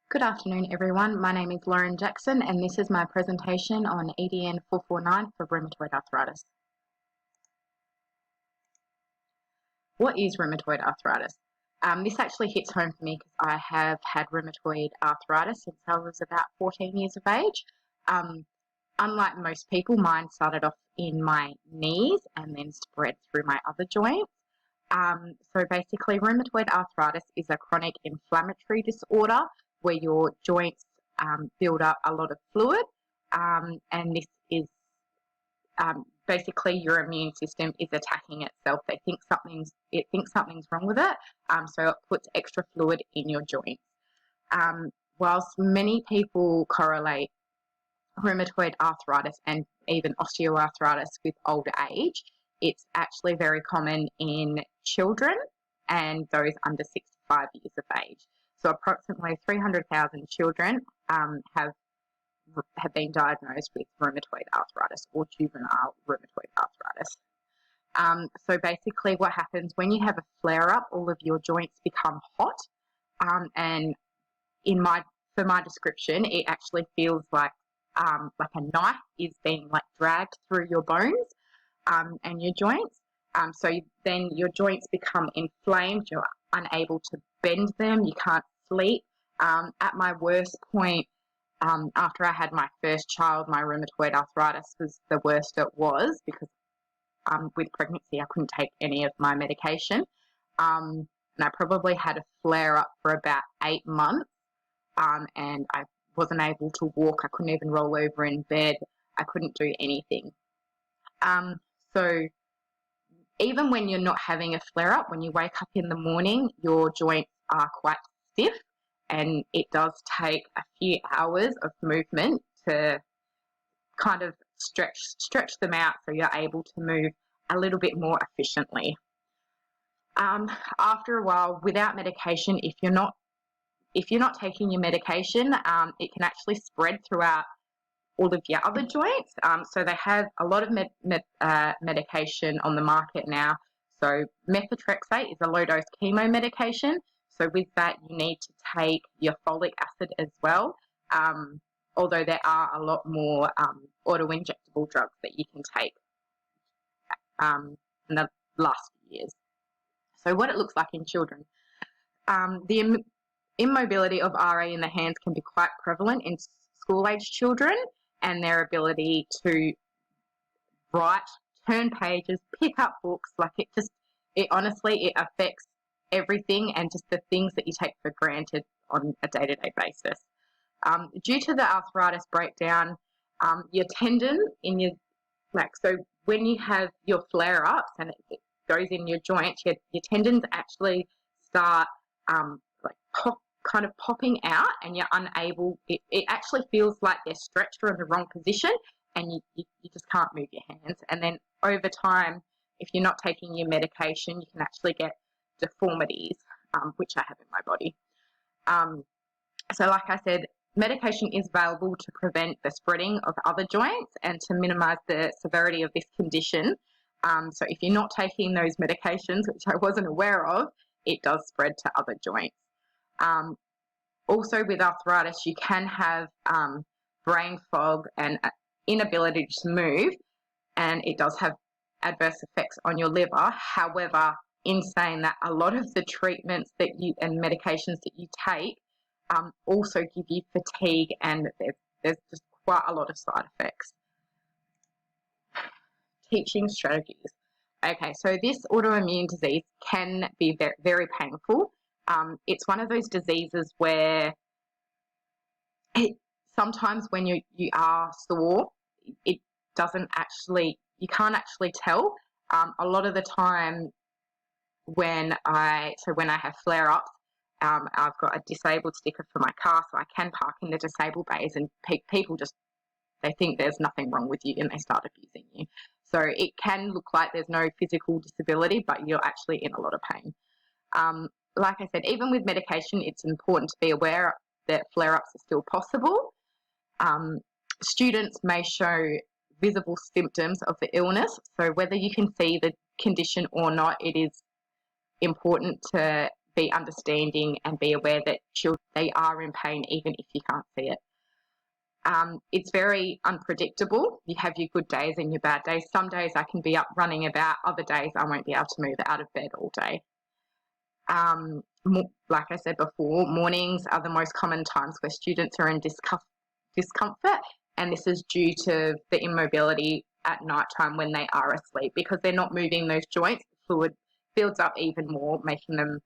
Good afternoon, everyone. My name is Lauren Jackson, and this is my presentation on EDN449 for rheumatoid arthritis. What is rheumatoid arthritis? This actually hits home for me because I have had rheumatoid arthritis since I was about 14 years of age. Unlike most people, mine started off in my knees and then spread through my other joints. So basically, rheumatoid arthritis is a chronic inflammatory disorder where your joints build up a lot of fluid, and this is basically your immune system is attacking itself. It thinks something's wrong with it, so it puts extra fluid in your joints. Whilst many people correlate rheumatoid arthritis and even osteoarthritis with old age, it's actually very common in children and those under 65 years of age. So approximately 300,000 children have been diagnosed with rheumatoid arthritis or juvenile rheumatoid arthritis. So basically what happens when you have a flare-up, all of your joints become hot, and for my description, it actually feels like a knife is being dragged through your bones and your joints. So then your joints become inflamed, you're unable to bend them, you can't sleep. At my worst point, after I had my first child, my rheumatoid arthritis was the worst it was because with pregnancy I couldn't take any of my medication. And I probably had a flare-up for about 8 months, and I wasn't able to walk. I couldn't even roll over in bed. I couldn't do anything. So even when you're not having a flare-up, when you wake up in the morning, your joints are quite stiff, and it does take a few hours of movement to kind of stretch them out so you're able to move a little bit more efficiently. After a while, without medication, if you're not taking your medication, it can actually spread throughout all of your other joints. So they have a lot of medication on the market now. So methotrexate is a low-dose chemo medication. So with that, you need to take your folic acid as well, although there are a lot more auto-injectable drugs that you can take in the last few years. So what it looks like in children. The immobility of RA in the hands can be quite prevalent in school-age children, and their ability to write, turn pages, pick up books, it honestly affects everything and just the things that you take for granted on a day-to-day basis. Due to the arthritis breakdown, your tendon in your, so when you have your flare-ups and it goes in your joints, your tendons actually start kind of popping out, and you're unable, it actually feels like they're stretched or in the wrong position, and you just can't move your hands. And then over time, if you're not taking your medication, you can actually get deformities, which I have in my body. So like I said, medication is available to prevent the spreading of other joints and to minimize the severity of this condition. So if you're not taking those medications, which I wasn't aware of, it does spread to other joints. Also with arthritis, you can have brain fog and inability to move, and it does have adverse effects on your liver. However, in saying that, a lot of the treatments and medications that you take also give you fatigue, and there's just quite a lot of side effects. Teaching strategies. Okay, so this autoimmune disease can be very, very painful. It's one of those diseases where sometimes when you are sore, it doesn't actually, you can't actually tell. A lot of the time when I have flare-ups, I've got a disabled sticker for my car, so I can park in the disabled bays, and people they think there's nothing wrong with you and they start abusing you. So it can look like there's no physical disability, but you're actually in a lot of pain. Like I said, even with medication, it's important to be aware that flare-ups are still possible. Students may show visible symptoms of the illness, so whether you can see the condition or not, it is important to be understanding and be aware that they are in pain even if you can't see it. It's very unpredictable. You have your good days and your bad days. Some days I can be up running about, other days I won't be able to move out of bed all day. Like I said before, mornings are the most common times where students are in discomfort, and this is due to the immobility at night time when they are asleep, because they're not moving those joints. The fluid builds up even more, making them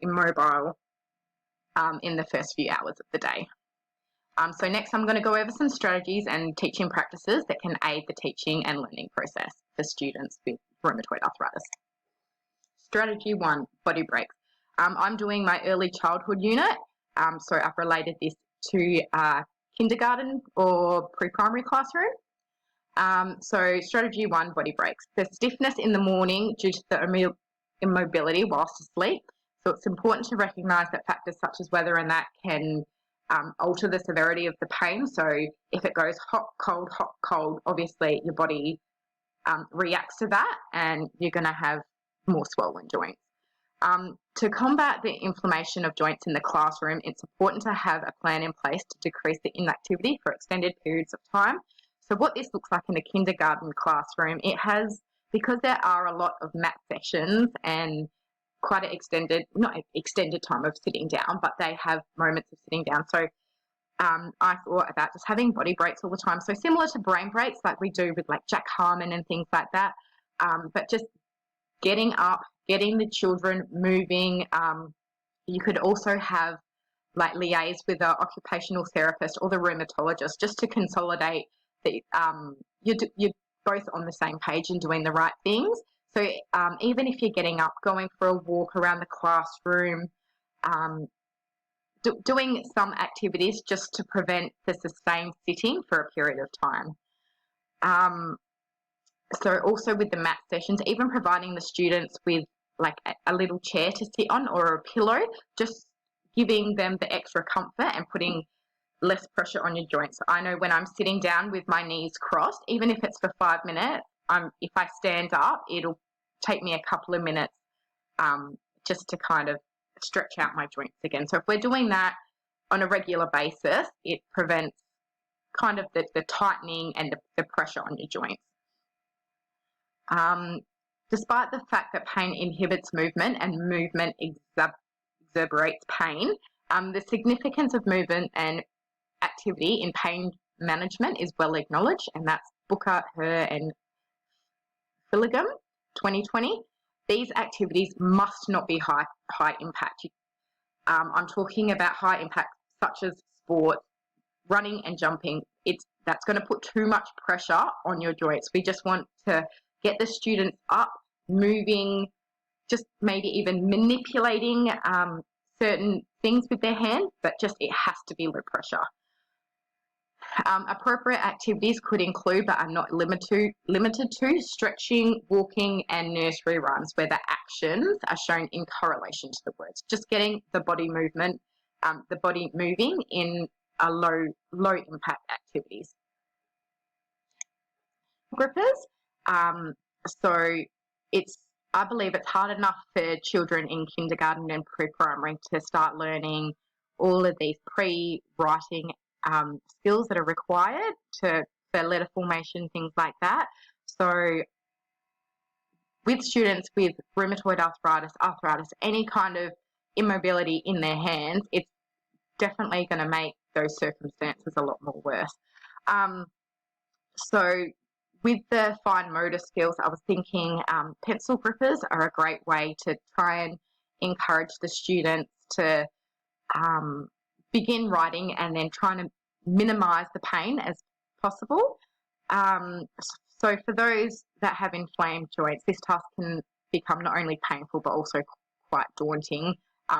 immobile in the first few hours of the day. So next I'm going to go over some strategies and teaching practices that can aid the teaching and learning process for students with rheumatoid arthritis. Strategy 1, body breaks. I'm doing my early childhood unit, so I've related this to kindergarten or pre-primary classroom. So strategy 1, body breaks. The stiffness in the morning due to the immobility whilst asleep. So it's important to recognise that factors such as weather and that can alter the severity of the pain. So if it goes hot, cold, obviously your body reacts to that and you're going to have more swollen joints. To combat the inflammation of joints in the classroom, it's important to have a plan in place to decrease the inactivity for extended periods of time. So what this looks like in a kindergarten classroom, it has, because there are a lot of mat sessions and quite an not extended time of sitting down, but they have moments of sitting down. So I thought about just having body breaks all the time. So similar to brain breaks like we do with like Jack Harmon and things like that, but just getting up, getting the children moving. You could also have like liaise with an occupational therapist or the rheumatologist just to consolidate that you're both on the same page and doing the right things. So even if you're getting up, going for a walk around the classroom, doing some activities just to prevent the sustained sitting for a period of time. So also with the mat sessions, even providing the students with like a little chair to sit on or a pillow, just giving them the extra comfort and putting less pressure on your joints. I know when I'm sitting down with my knees crossed, even if it's for 5 minutes, if I stand up, it'll take me a couple of minutes just to kind of stretch out my joints again. So if we're doing that on a regular basis, it prevents kind of the tightening and the pressure on your joints. Despite the fact that pain inhibits movement and movement exacerbates pain, the significance of movement and activity in pain management is well acknowledged, and that's Booker, Her and Filligum 2020. These activities must not be high impact. I'm talking about high impact such as sport, running and jumping. That's going to put too much pressure on your joints. We just want to get the students up, moving, just maybe even manipulating certain things with their hands, but just it has to be low pressure. Appropriate activities could include, but are not limited to, stretching, walking, and nursery rhymes, where the actions are shown in correlation to the words. Just getting the body movement, the body moving in a low impact activities. Grippers. So I believe it's hard enough for children in kindergarten and pre-primary to start learning all of these pre-writing skills that are required for letter formation, things like that. So with students with rheumatoid arthritis, any kind of immobility in their hands, it's definitely going to make those circumstances a lot more worse. So with the fine motor skills, I was thinking pencil grippers are a great way to try and encourage the students to begin writing and then trying to minimise the pain as possible. So for those that have inflamed joints, this task can become not only painful but also quite daunting,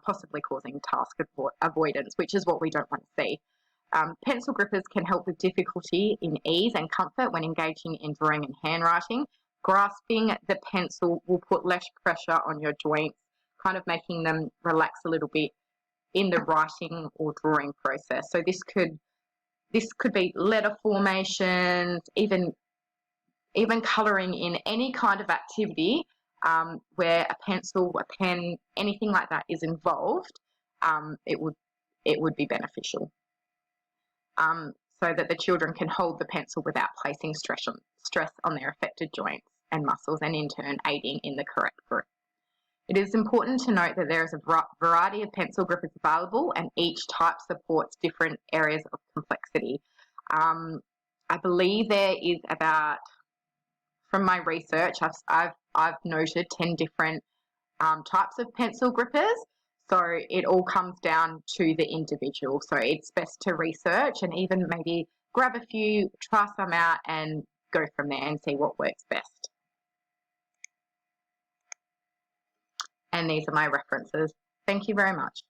possibly causing task avoidance, which is what we don't want to see. Pencil grippers can help with difficulty in ease and comfort when engaging in drawing and handwriting. Grasping the pencil will put less pressure on your joints, kind of making them relax a little bit in the writing or drawing process. So this could be letter formations, even colouring in any kind of activity where a pencil, a pen, anything like that is involved, it would be beneficial. So that the children can hold the pencil without placing stress on their affected joints and muscles, and in turn aiding in the correct grip. It is important to note that there is a variety of pencil grippers available, and each type supports different areas of complexity. I believe there is about, from my research, I've noted 10 different types of pencil grippers. So it all comes down to the individual. So it's best to research and even maybe grab a few, try some out, and go from there and see what works best. And these are my references. Thank you very much.